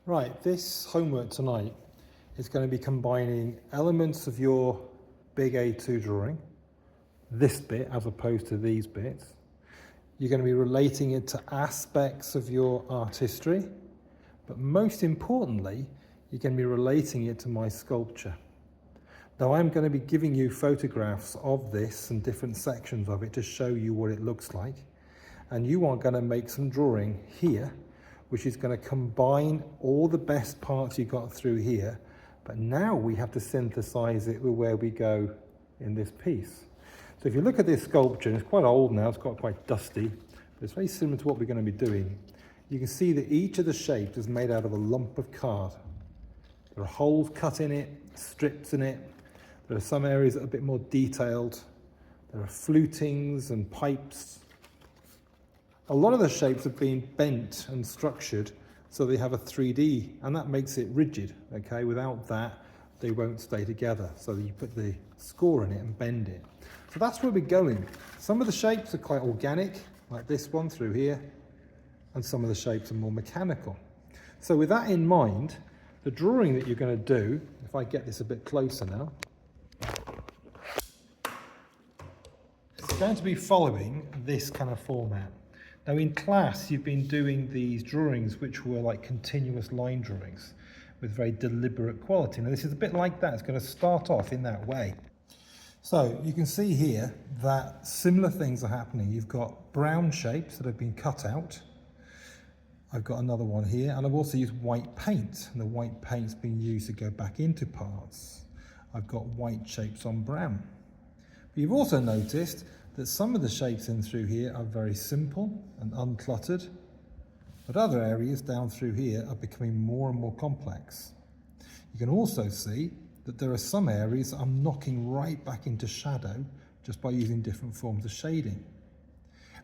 Right, this homework tonight is going to be combining elements of your big A2 drawing, this bit as opposed to these bits. You're going to be relating it to aspects of your art history, but most importantly, you're going to be relating it to my sculpture. Now I'm going to be giving you photographs of this and different sections of it to show you what it looks like. And you are going to make some drawing here, which is going to combine all the best parts you got through here. But now we have to synthesize it with where we go in this piece. So if you look at this sculpture, and it's quite old now, it's got quite dusty, but it's very similar to what we're going to be doing. You can see that each of the shapes is made out of a lump of card. There are holes cut in it, strips in it. There are some areas that are a bit more detailed. There are flutings and pipes. A lot of the shapes have been bent and structured so they have a 3D, and that makes it rigid, okay? Without that, they won't stay together. So you put the score in it and bend it. So that's where we're going. Some of the shapes are quite organic, like this one through here, and some of the shapes are more mechanical. So with that in mind, the drawing that you're going to do, if I get this a bit closer now, it's going to be following this kind of format. Now in class, you've been doing these drawings which were like continuous line drawings with very deliberate quality. Now this is a bit like that. It's going to start off in that way. So you can see here that similar things are happening. You've got brown shapes that have been cut out. I've got another one here, and I've also used white paint, and the white paint's been used to go back into parts. I've got white shapes on brown. But you've also noticed that some of the shapes in through here are very simple and uncluttered, but other areas down through here are becoming more and more complex. You can also see that there are some areas that I'm knocking right back into shadow just by using different forms of shading.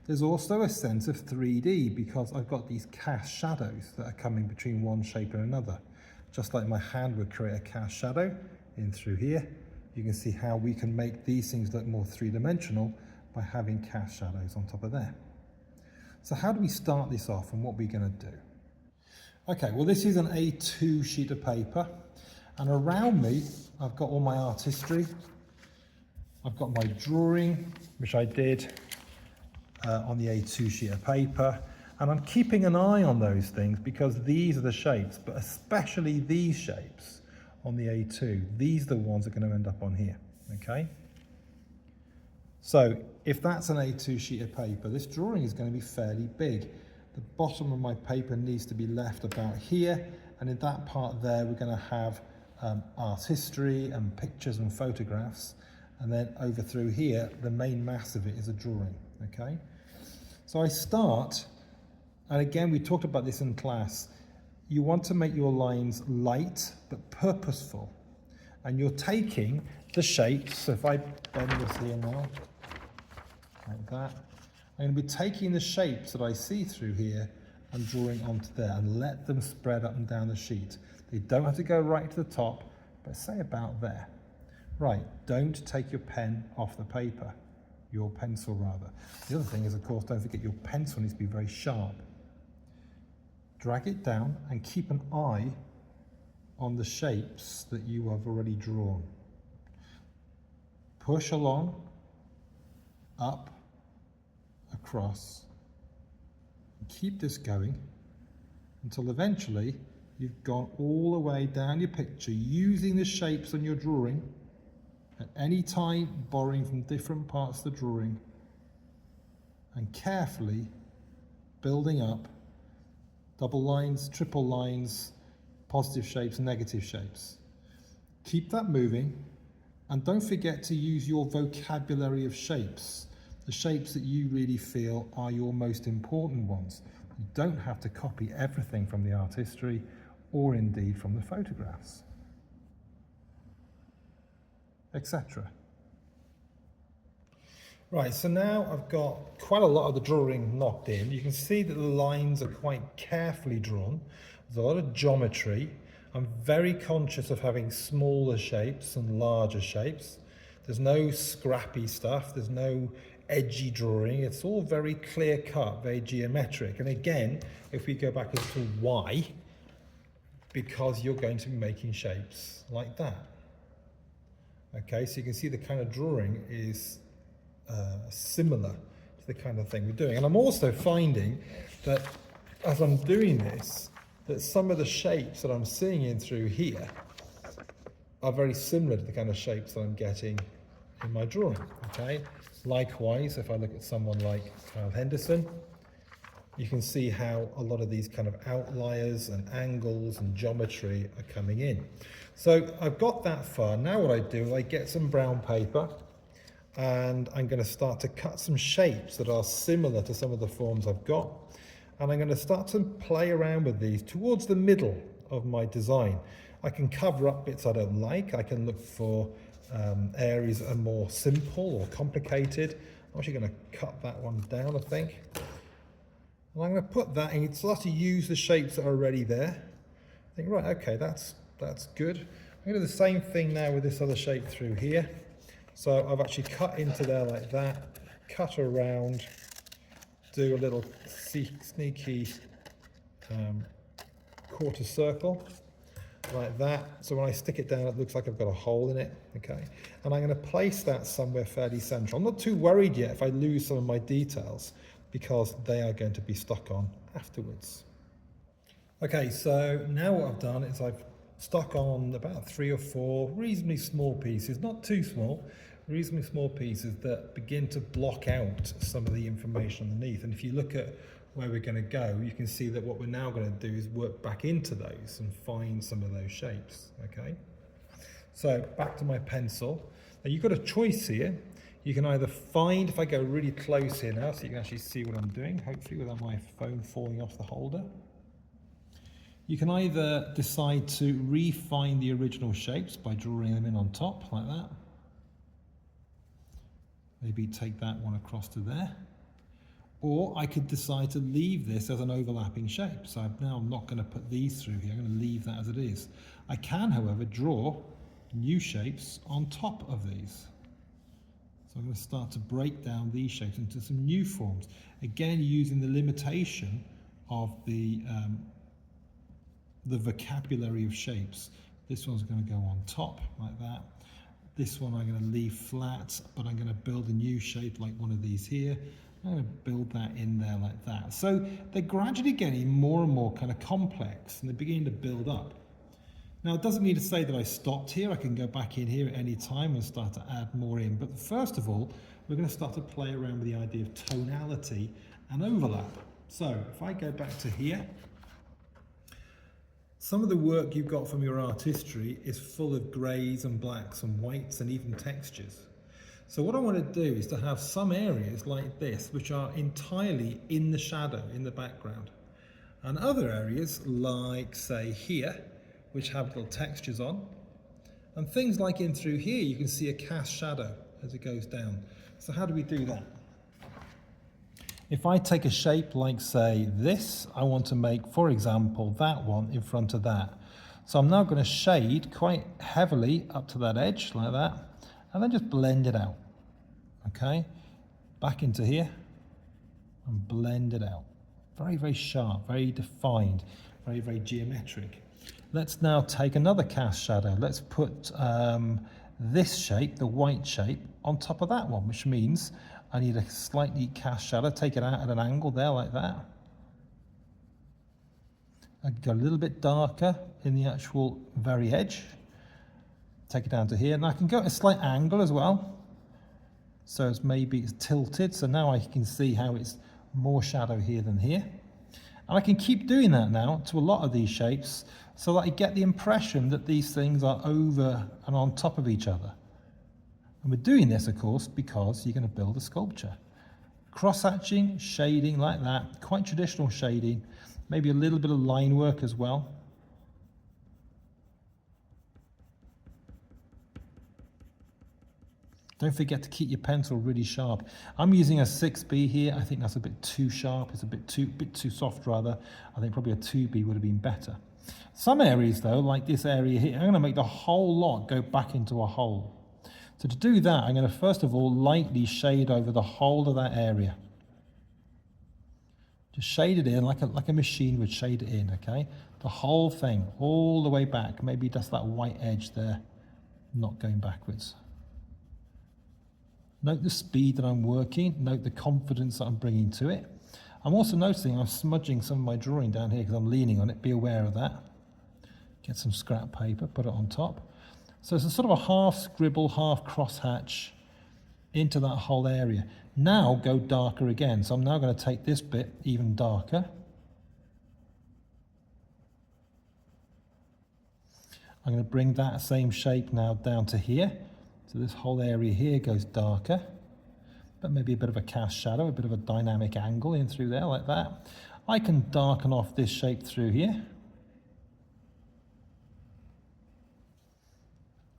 There's also a sense of 3D because I've got these cast shadows that are coming between one shape and another. Just like my hand would create a cast shadow in through here, you can see how we can make these things look more three-dimensional by having cast shadows on top of there. So how do we start this off and what we're going to do? Okay, well this is an A2 sheet of paper, and around me I've got all my art history. I've got my drawing, which I did on the A2 sheet of paper, and I'm keeping an eye on those things because these are the shapes, but especially these shapes on the A2, these are the ones that are going to end up on here, okay? So if that's an A2 sheet of paper, this drawing is going to be fairly big. The bottom of my paper needs to be left about here, and in that part there we're going to have art history and pictures and photographs, and then over through here the main mass of it is a drawing, okay? So I start, and again we talked about this in class, you want to make your lines light but purposeful, and you're taking the shapes. So if I bend this here now, like that, I'm going to be taking the shapes that I see through here and drawing onto there and let them spread up and down the sheet. They don't have to go right to the top, but say about there. Right, don't take your pen off the paper, your pencil rather. The other thing is, of course, don't forget your pencil needs to be very sharp. Drag it down and keep an eye on the shapes that you have already drawn. Push along, up, across, and keep this going until eventually you've gone all the way down your picture using the shapes on your drawing, at any time borrowing from different parts of the drawing and carefully building up double lines, triple lines, positive shapes, negative shapes. Keep that moving, and don't forget to use your vocabulary of shapes, the shapes that you really feel are your most important ones. You don't have to copy everything from the art history or indeed from the photographs, etc. Right, so now I've got quite a lot of the drawing knocked in. You can see that the lines are quite carefully drawn. There's a lot of geometry. I'm very conscious of having smaller shapes and larger shapes. There's no scrappy stuff. There's no edgy drawing. It's all very clear cut, very geometric. And again, if we go back to Y, because you're going to be making shapes like that. Okay, so you can see the kind of drawing is similar to the kind of thing we're doing. And I'm also finding that as I'm doing this, that some of the shapes that I'm seeing in through here are very similar to the kind of shapes that I'm getting in my drawing, okay? Likewise, if I look at someone like Kyle Henderson, you can see how a lot of these kind of outliers and angles and geometry are coming in. So I've got that far. Now what I do is I get some brown paper and I'm going to start to cut some shapes that are similar to some of the forms I've got. And I'm going to start to play around with these towards the middle of my design. I can cover up bits I don't like. I can look for areas that are more simple or complicated. I'm actually going to cut that one down, I think. And I'm going to put that in. You start to use the shapes that are already there. Think, right, okay, that's good. I'm going to do the same thing now with this other shape through here. So I've actually cut into there like that, cut around, do a little sneaky quarter circle like that. So when I stick it down, it looks like I've got a hole in it, okay? And I'm going to place that somewhere fairly central. I'm not too worried yet if I lose some of my details, because they are going to be stuck on afterwards. Okay, so now what I've done is I've stuck on about 3 or 4 reasonably small pieces, not too small, reasonably small pieces that begin to block out some of the information underneath. And if you look at where we're going to go, you can see that what we're now going to do is work back into those and find some of those shapes, okay? So back to my pencil. Now you've got a choice here. You can either find, if I go really close here now, so you can actually see what I'm doing, hopefully without my phone falling off the holder. You can either decide to refine the original shapes by drawing them in on top, like that. Maybe take that one across to there. Or I could decide to leave this as an overlapping shape. So now I'm not going to put these through here, I'm going to leave that as it is. I can, however, draw new shapes on top of these. So I'm going to start to break down these shapes into some new forms. Again, using the limitation of the vocabulary of shapes. This one's going to go on top like that. This one I'm going to leave flat, but I'm going to build a new shape like one of these here. I'm going to build that in there like that. So they're gradually getting more and more kind of complex, and they're beginning to build up. Now, it doesn't mean to say that I stopped here. I can go back in here at any time and start to add more in. But first of all, we're going to start to play around with the idea of tonality and overlap. So if I go back to here, some of the work you've got from your art history is full of greys and blacks and whites and even textures. So what I want to do is to have some areas like this, which are entirely in the shadow, in the background. And other areas like, say, here, which have little textures on. And things like in through here, you can see a cast shadow as it goes down. So how do we do that? If I take a shape like, say, this, I want to make, for example, that one in front of that. So I'm now going to shade quite heavily up to that edge, like that, and then just blend it out, okay? Back into here, and blend it out. Very, very sharp, very defined, very, very geometric. Let's now take another cast shadow. Let's put this shape, the white shape, on top of that one, which means I need a slightly cast shadow. Take it out at an angle there like that. I go a little bit darker in the actual very edge. Take it down to here. And I can go at a slight angle as well. So it's maybe it's tilted. So now I can see how it's more shadow here than here. And I can keep doing that now to a lot of these shapes so that I get the impression that these things are over and on top of each other. And we're doing this, of course, because you're going to build a sculpture. Cross-hatching, shading like that, quite traditional shading, maybe a little bit of line work as well. Don't forget to keep your pencil really sharp. I'm using a 6B here. I think that's a bit too sharp. It's a bit too soft rather. I think probably a 2B would have been better. Some areas though, like this area here, I'm going to make the whole lot go back into a hole. So to do that, I'm going to first of all lightly shade over the whole of that area. Just shade it in like a machine would shade it in, okay? The whole thing, all the way back, maybe just that white edge there, not going backwards. Note the speed that I'm working, note the confidence that I'm bringing to it. I'm also noticing I'm smudging some of my drawing down here because I'm leaning on it, be aware of that. Get some scrap paper, put it on top. So it's a sort of a half scribble, half crosshatch into that whole area. Now go darker again. So I'm now going to take this bit even darker. I'm going to bring that same shape now down to here. So this whole area here goes darker, but maybe a bit of a cast shadow, a bit of a dynamic angle in through there like that. I can darken off this shape through here.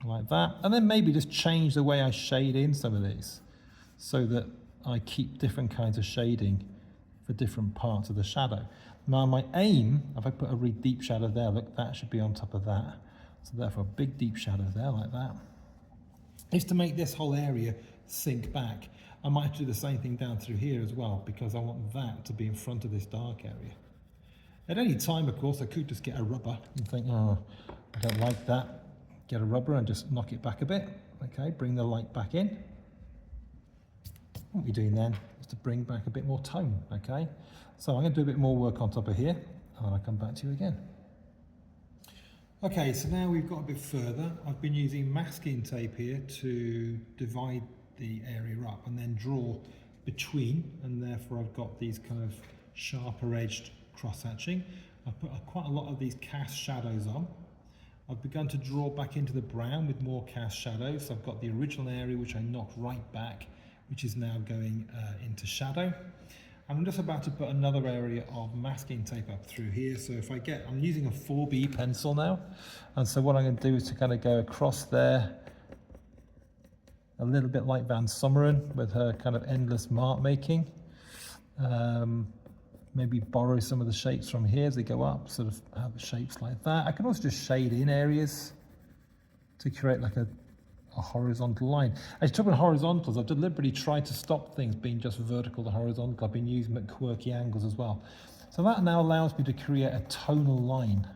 Like that. And then maybe just change the way I shade in some of these so that I keep different kinds of shading for different parts of the shadow. Now my aim, if I put a really deep shadow there, look, that should be on top of that. So therefore a big deep shadow there like that, is to make this whole area sink back. I might have to do the same thing down through here as well because I want that to be in front of this dark area. At any time, of course, I could just get a rubber and think, oh, I don't like that. Get a rubber and just knock it back a bit. Okay, bring the light back in. What we're doing then is to bring back a bit more tone, okay? So I'm going to do a bit more work on top of here and then I'll come back to you again. Okay, so now we've got a bit further. I've been using masking tape here to divide the area up and then draw between, and therefore I've got these kind of sharper edged cross hatching. I've put quite a lot of these cast shadows on. I've begun to draw back into the brown with more cast shadows. So I've got the original area which I knocked right back, which is now going into shadow. And I'm just about to put another area of masking tape up through here. So if I get, I'm using a 4B pencil now. And so what I'm going to do is to kind of go across there, a little bit like Van Summeren with her kind of endless mark making. Maybe borrow some of the shapes from here as they go up, sort of have shapes like that. I can also just shade in areas to create like a horizontal line. As you talk about horizontals, I've deliberately tried to stop things being just vertical to horizontal. I've been using quirky angles as well. So that now allows me to create a tonal line.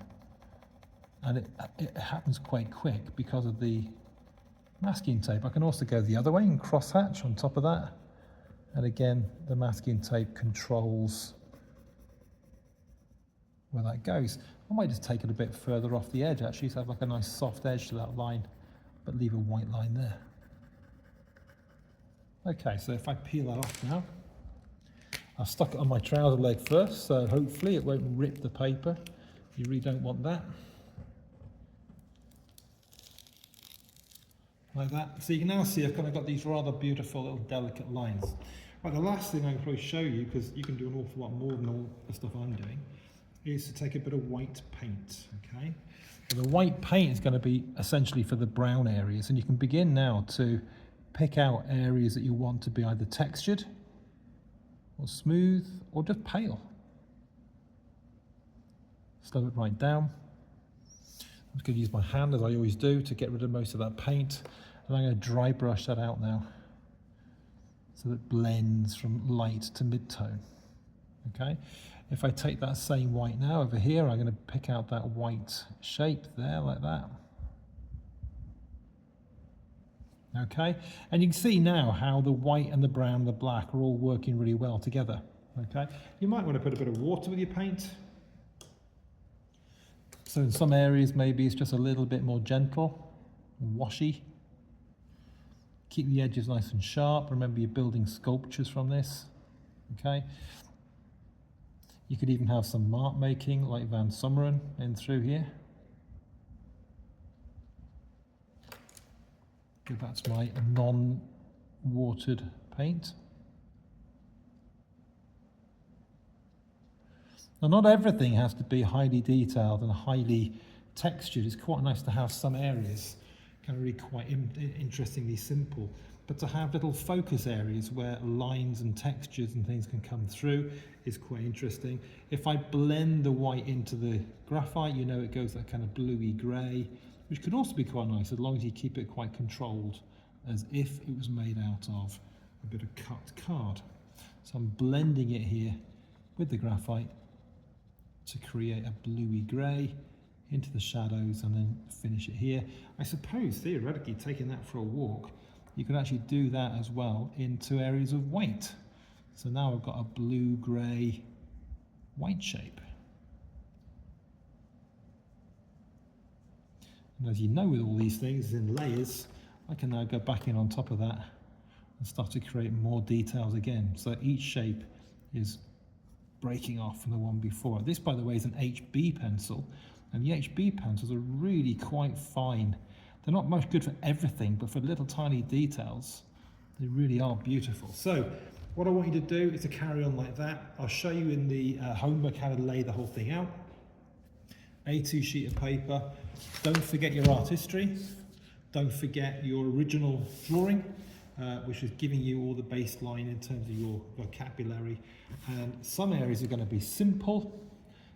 And it happens quite quick because of the masking tape. I can also go the other way and crosshatch on top of that. And again, the masking tape controls where that goes. I might just take it a bit further off the edge actually, so have like a nice soft edge to that line, but leave a white line there. Okay, so if I peel that off now, I've stuck it on my trouser leg first, so hopefully it won't rip the paper. You really don't want that. Like that. So you can now see I've kind of got these rather beautiful little delicate lines. Right, the last thing I can probably show you, because you can do an awful lot more than all the stuff I'm doing, is to take a bit of white paint, okay? So the white paint is going to be essentially for the brown areas, and you can begin now to pick out areas that you want to be either textured or smooth or just pale. Slow it right down. I'm just going to use my hand, as I always do, to get rid of most of that paint, and I'm going to dry brush that out now so that it blends from light to mid-tone, okay? If I take that same white now over here, I'm going to pick out that white shape there like that. Okay, and you can see now how the white and the brown and the black are all working really well together. Okay, you might want to put a bit of water with your paint. So in some areas maybe it's just a little bit more gentle, washy. Keep the edges nice and sharp. Remember, you're building sculptures from this. Okay. You could even have some mark making like Van Summeren in through here. That's my non-watered paint. Now, not everything has to be highly detailed and highly textured. It's quite nice to have some areas kind of really quite interestingly simple, but to have little focus areas where lines and textures and things can come through is quite interesting. If I blend the white into the graphite, you know it goes that kind of bluey grey, which could also be quite nice as long as you keep it quite controlled, as if it was made out of a bit of cut card. So I'm blending it here with the graphite to create a bluey grey into the shadows and then finish it here. I suppose theoretically, taking that for a walk, you could actually do that as well into areas of white. So now I've got a blue grey white shape. And as you know, with all these things in layers, I can now go back in on top of that and start to create more details again. So each shape is breaking off from the one before. This, by the way, is an HB pencil, and the HB pencils are really quite fine. They're not much good for everything, but for little tiny details, they really are beautiful. So what I want you to do is to carry on like that. I'll show you in the homework how to lay the whole thing out. A2 sheet of paper. Don't forget your art history. Don't forget your original drawing, which is giving you all the baseline in terms of your vocabulary. And some areas are going to be simple.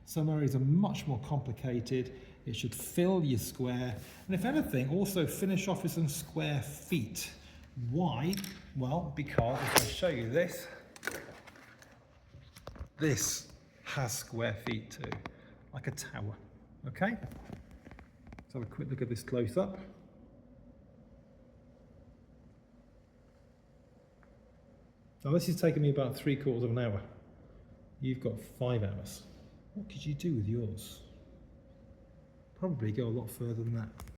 Some areas are much more complicated. It should fill your square. And if anything, also finish off with some square feet. Why? Well, because if I show you this, this has square feet too, like a tower. Okay? Let's have a quick look at this close up. Now this has taken me about 3/4 of an hour. You've got 5 hours. What could you do with yours? Probably go a lot further than that.